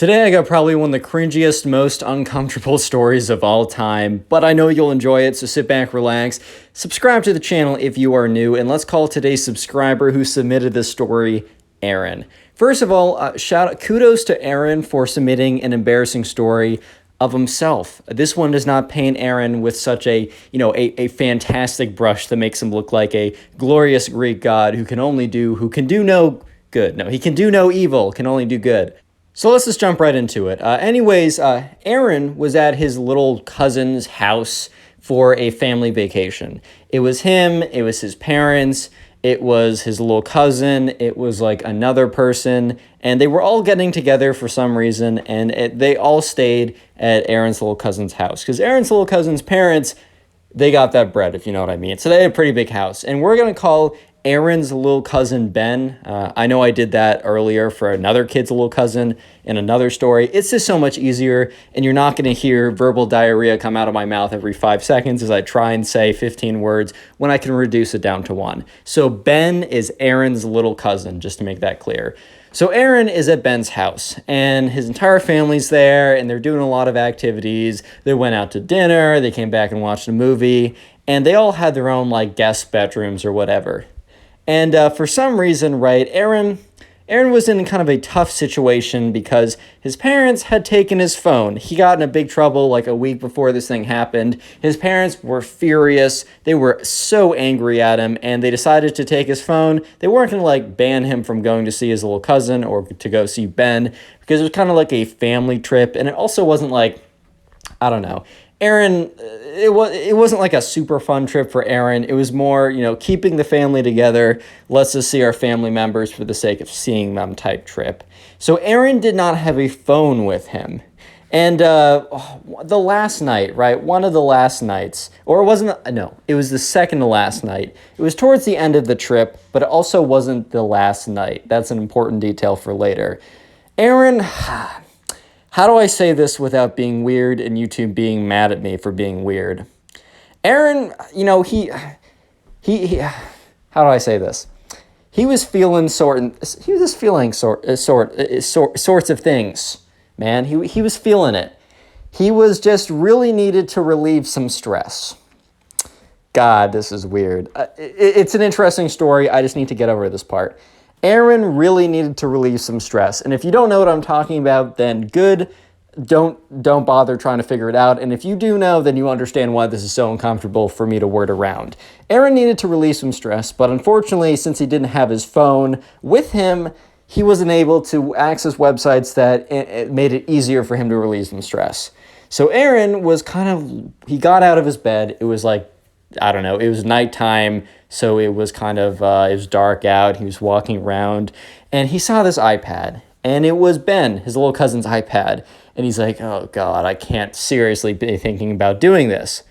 Today I got probably one of the cringiest, most uncomfortable stories of all time, but I know you'll enjoy it, so sit back, relax, subscribe to the channel if you are new, and let's call today's subscriber who submitted this story, Aaron. First of all, kudos to Aaron for submitting an embarrassing story of himself. This one does not paint Aaron with such a fantastic brush that makes him look like a glorious Greek god who can do no good. No, he can do no evil, can only do good. So let's just jump right into it. Aaron was at his little cousin's house for a family vacation. It was him, it was his parents, it was his little cousin, it was like another person, and they were all getting together for some reason, and they all stayed at Aaron's little cousin's house. Because Aaron's little cousin's parents, they got that bread, if you know what I mean. So they had a pretty big house. And we're going to call Aaron's little cousin Ben. I know I did that earlier for another kid's little cousin in another story. It's just so much easier, and you're not going to hear verbal diarrhea come out of my mouth every 5 seconds as I try and say 15 words when I can reduce it down to 1. So Ben is Aaron's little cousin, just to make that clear. So Aaron is at Ben's house, and his entire family's there, and they're doing a lot of activities. They went out to dinner, they came back and watched a movie, and they all had their own like guest bedrooms or whatever. And for some reason, right, Aaron was in kind of a tough situation because his parents had taken his phone. He got in a big trouble like a week before this thing happened. His parents were furious. They were so angry at him, and they decided to take his phone. They weren't going to like ban him from going to see his little cousin or to go see Ben because it was kind of like a family trip, and it also wasn't like, I don't know. Aaron, it wasn't like a super fun trip for Aaron. It was more, keeping the family together. Let's just see our family members for the sake of seeing them type trip. So Aaron did not have a phone with him. And the last night, right, one of the last nights, or it wasn't, no, it was the second to last night. It was towards the end of the trip, but it also wasn't the last night. That's an important detail for later. Aaron... How do I say this without being weird and YouTube being mad at me for being weird? Aaron, how do I say this? He was feeling sorts of things, man. He was feeling it. He was just really needed to relieve some stress. God, this is weird. It's an interesting story. I just need to get over this part. Aaron really needed to relieve some stress. And if you don't know what I'm talking about, then good. Don't bother trying to figure it out. And if you do know, then you understand why this is so uncomfortable for me to word around. Aaron needed to relieve some stress, but unfortunately, since he didn't have his phone with him, he wasn't able to access websites that it made it easier for him to relieve some stress. So Aaron was he got out of his bed. It was like, I don't know, it was nighttime, so it was it was dark out. He was walking around, and he saw this iPad, and it was Ben, his little cousin's iPad, and he's like, oh God, I can't seriously be thinking about doing this.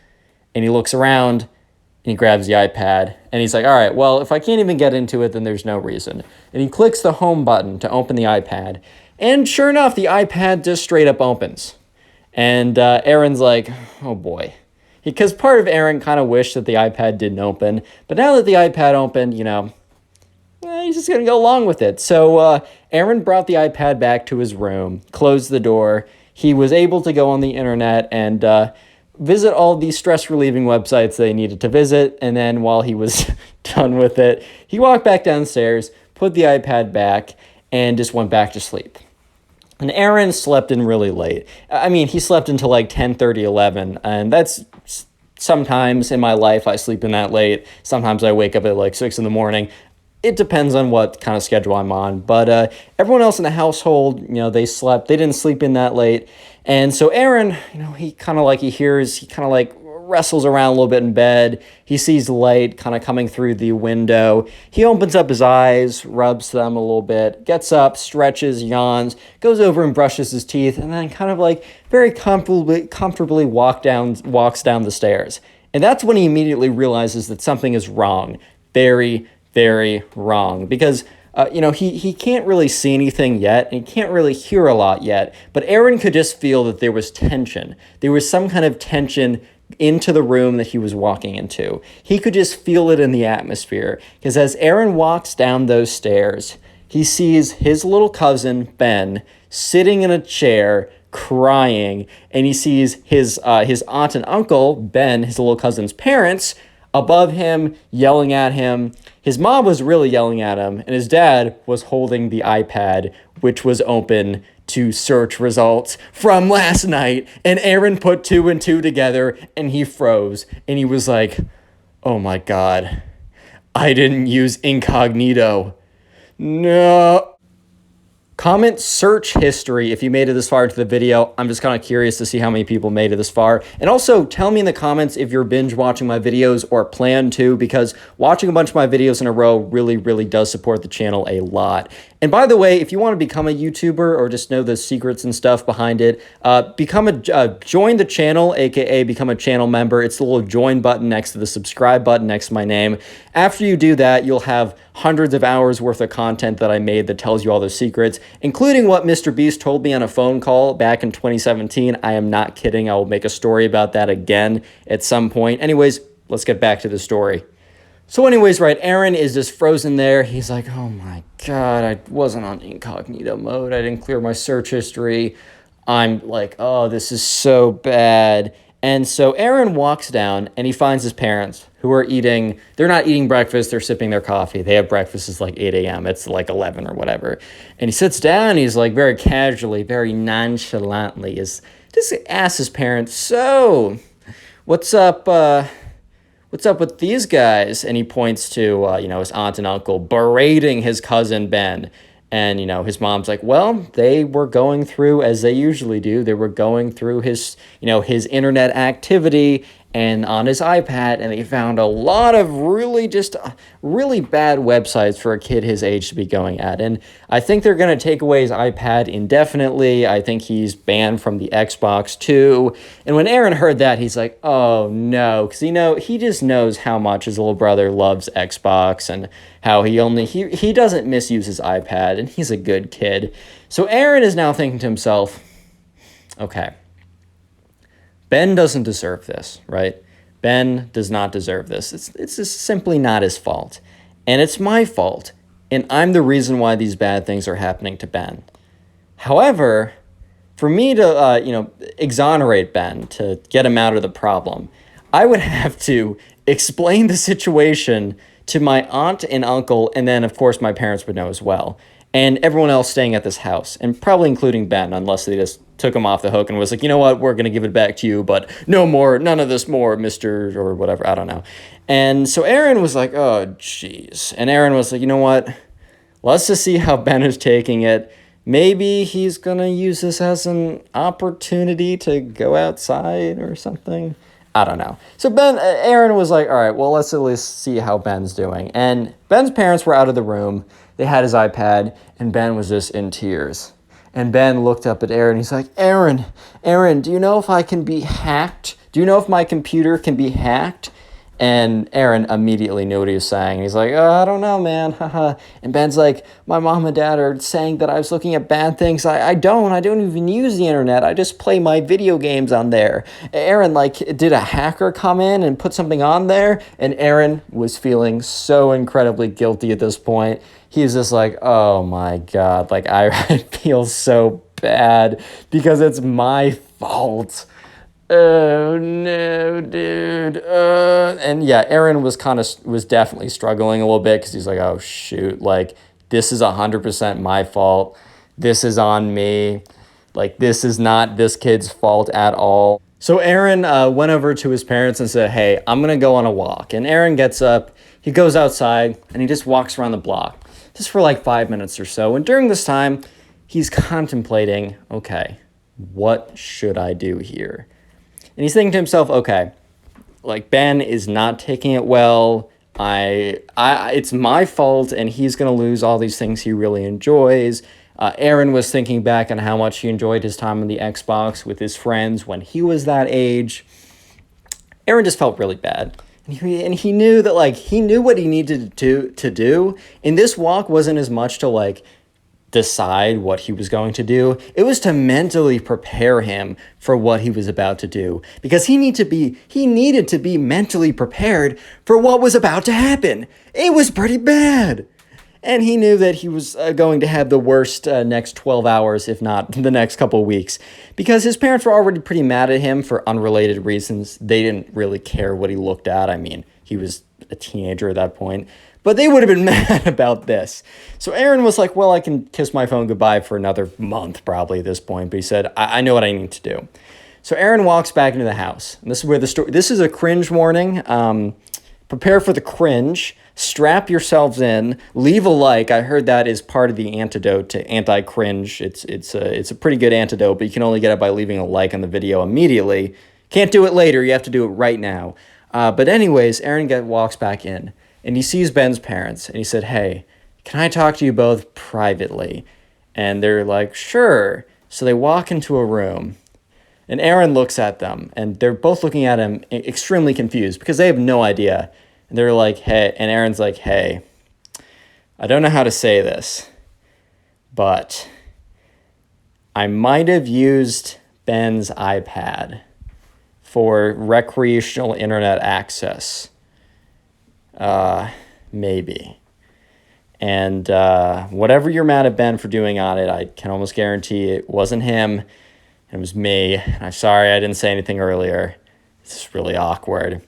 And he looks around, and he grabs the iPad, and he's like, all right, well, if I can't even get into it, then there's no reason. And he clicks the home button to open the iPad, and sure enough, the iPad just straight up opens. And Aaron's like, oh boy. Because part of Aaron kind of wished that the iPad didn't open, but now that the iPad opened, he's just going to go along with it. So Aaron brought the iPad back to his room, closed the door. He was able to go on the internet and visit all these stress-relieving websites they needed to visit, and then while he was done with it, he walked back downstairs, put the iPad back, and just went back to sleep. And Aaron slept in really late. I mean, he slept until like 10:30, 11, and that's sometimes in my life I sleep in that late. Sometimes I wake up at like 6 in the morning. It depends on what kind of schedule I'm on. But everyone else in the household, they didn't sleep in that late. And so Aaron, he wrestles around a little bit in bed. He sees light kind of coming through the window. He opens up his eyes, rubs them a little bit, gets up, stretches, yawns, goes over and brushes his teeth, and then kind of like very comfortably walks down the stairs. And that's when he immediately realizes that something is wrong. Very, very wrong. Because he can't really see anything yet, and he can't really hear a lot yet, but Aaron could just feel that there was tension. There was some kind of tension into the room that he was walking into. He could just feel it in the atmosphere, because as Aaron walks down those stairs, he sees his little cousin, Ben, sitting in a chair, crying, and he sees his aunt and uncle, Ben, his little cousin's parents, above him, yelling at him. His mom was really yelling at him, and his dad was holding the iPad, which was open to search results from last night. And Aaron put 2 and 2 together, and he froze. And he was like, oh my God, I didn't use incognito. No. Comment search history if you made it this far into the video. I'm just kind of curious to see how many people made it this far. And also tell me in the comments if you're binge watching my videos or plan to, because watching a bunch of my videos in a row really, really does support the channel a lot. And by the way, if you want to become a YouTuber or just know the secrets and stuff behind it, join the channel, aka become a channel member. It's the little join button next to the subscribe button next to my name. After you do that, you'll have hundreds of hours worth of content that I made that tells you all the secrets, including what Mr. Beast told me on a phone call back in 2017. I am not kidding. I will make a story about that again at some point. Anyways, let's get back to the story. So anyways, right, Aaron is just frozen there. He's like, oh my God, I wasn't on incognito mode. I didn't clear my search history. I'm like, oh, this is so bad. And so Aaron walks down and he finds his parents who are eating. They're not eating breakfast. They're sipping their coffee. They have breakfast. It's like 8 a.m. It's like 11 or whatever. And he sits down. He's like very casually, very nonchalantly just asks his parents, so what's up? What's up with these guys? And he points to, his aunt and uncle berating his cousin Ben. And, his mom's like, well, they were going through, as they usually do, they were going through his internet activity and on his iPad, and they found a lot of really bad websites for a kid his age to be going at. And I think they're going to take away his iPad indefinitely. I think he's banned from the Xbox too. And when Aaron heard that, he's like, oh no, because he just knows how much his little brother loves Xbox and how he doesn't misuse his iPad, and he's a good kid. So Aaron is now thinking to himself, okay, Ben doesn't deserve this, right? Ben does not deserve this. It's just simply not his fault. And it's my fault. And I'm the reason why these bad things are happening to Ben. However, for me to, exonerate Ben, to get him out of the problem, I would have to explain the situation to my aunt and uncle, and then, of course, my parents would know as well, and everyone else staying at this house, and probably including Ben, unless they just took him off the hook and was like, you know what, we're going to give it back to you, but no more, none of this more, Mr. or whatever, I don't know. And so Aaron was like, oh, jeez. And Aaron was like, you know what, let's just see how Ben is taking it. Maybe he's going to use this as an opportunity to go outside or something. I don't know. So Aaron was like, all right, well, let's at least see how Ben's doing. And Ben's parents were out of the room. They had his iPad, and Ben was just in tears. And Ben looked up at Aaron. He's like, Aaron, do you know if I can be hacked? Do you know if my computer can be hacked? And Aaron immediately knew what he was saying. He's like, oh, I don't know, man. And Ben's like, my mom and dad are saying that I was looking at bad things. I don't even use the internet. I just play my video games on there. Aaron, did a hacker come in and put something on there? And Aaron was feeling so incredibly guilty at this point. He's just like, oh my God, I feel so bad because it's my fault. Oh no, dude. And yeah, Aaron was definitely struggling a little bit because he's like, oh shoot, this is 100% my fault. This is on me. This is not this kid's fault at all. So Aaron went over to his parents and said, hey, I'm going to go on a walk. And Aaron gets up, he goes outside, and he just walks around the block just for 5 minutes or so. And during this time, he's contemplating, okay, what should I do here? And he's thinking to himself, okay, Ben is not taking it well. It's my fault, and he's going to lose all these things he really enjoys. Aaron was thinking back on how much he enjoyed his time on the Xbox with his friends when he was that age. Aaron just felt really bad. And he knew that, he knew what he needed to do. And this walk wasn't as much to, decide what he was going to do. It was to mentally prepare him for what he was about to do, because he needed to be mentally prepared for what was about to happen. It was pretty bad. And he knew that he was going to have the worst next 12 hours, if not the next couple weeks, because his parents were already pretty mad at him for unrelated reasons. They didn't really care what he looked at. I mean, he was a teenager at that point, but they would have been mad about this. So Aaron was like, well, I can kiss my phone goodbye for another month probably at this point, but he said, I know what I need to do. So Aaron walks back into the house, and this is where the story, this is a cringe warning. Prepare for the cringe. Strap yourselves in. Leave a like. I heard that is part of the antidote to anti-cringe. It's a pretty good antidote, but you can only get it by leaving a like on the video immediately. Can't do it later. You have to do it right now. But anyways, Aaron walks back in, and he sees Ben's parents, and he said, hey, can I talk to you both privately? And they're like, sure. So they walk into a room, and Aaron looks at them, and they're both looking at him extremely confused because they have no idea. And they're like, hey, and Aaron's like, hey, I don't know how to say this, but I might have used Ben's iPad for recreational internet access. Maybe. And whatever you're mad at Ben for doing on it, I can almost guarantee it wasn't him. It was me. I'm sorry I didn't say anything earlier. It's really awkward.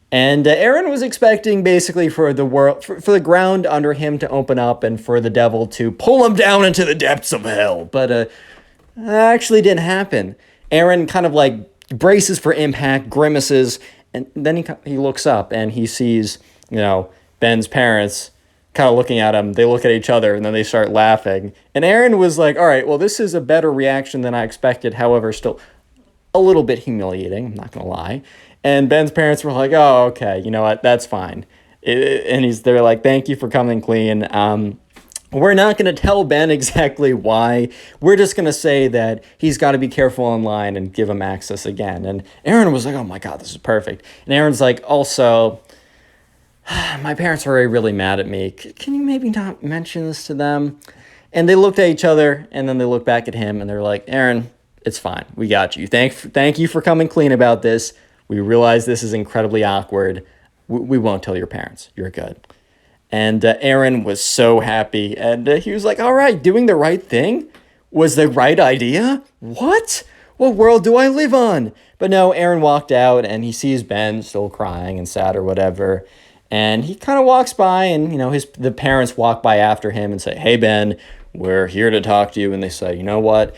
And Aaron was expecting basically for the world, for the ground under him to open up and for the devil to pull him down into the depths of hell. But that actually didn't happen. Aaron kind of like braces for impact, grimaces, and then he looks up and he sees, Ben's parents kind of looking at him. They look at each other and then they start laughing. And Aaron was like, all right, well, this is a better reaction than I expected. However, still a little bit humiliating. I'm not going to lie. And Ben's parents were like, oh, okay, you know what? That's fine. They're like, thank you for coming clean. We're not going to tell Ben exactly why. We're just going to say that he's got to be careful online and give him access again. And Aaron was like, oh my God, this is perfect. And Aaron's like, also, my parents are really mad at me. Can you maybe not mention this to them? And they looked at each other and then they looked back at him and they're like, Aaron, it's fine. We got you. Thank you for coming clean about this. We realize this is incredibly awkward. We won't tell your parents. You're good. And Aaron was so happy. And he was like, all right, doing the right thing was the right idea? What? What world do I live on? But no, Aaron walked out and he sees Ben still crying and sad or whatever. And he kind of walks by and, the parents walk by after him and say, hey, Ben, we're here to talk to you. And they say, you know what?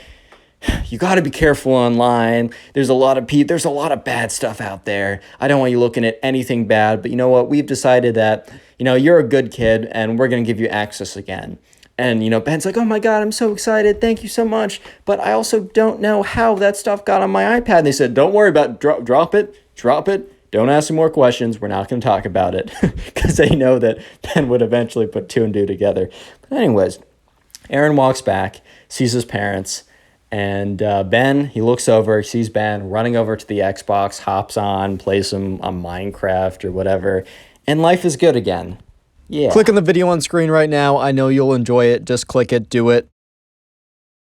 You got to be careful online. There's a lot of bad stuff out there. I don't want you looking at anything bad, but you know what? We've decided that, you're a good kid and we're going to give you access again. And, Ben's like, oh my God, I'm so excited. Thank you so much. But I also don't know how that stuff got on my iPad. And they said, don't worry about it. Drop it. Don't ask any more questions. We're not going to talk about it because they know that Ben would eventually put two and two together. But anyways, Aaron walks back, sees his parents. And Ben, he looks over, sees Ben running over to the Xbox, hops on, plays some Minecraft or whatever, and life is good again. Yeah. Click on the video on screen right now. I know you'll enjoy it. Just click it, do it.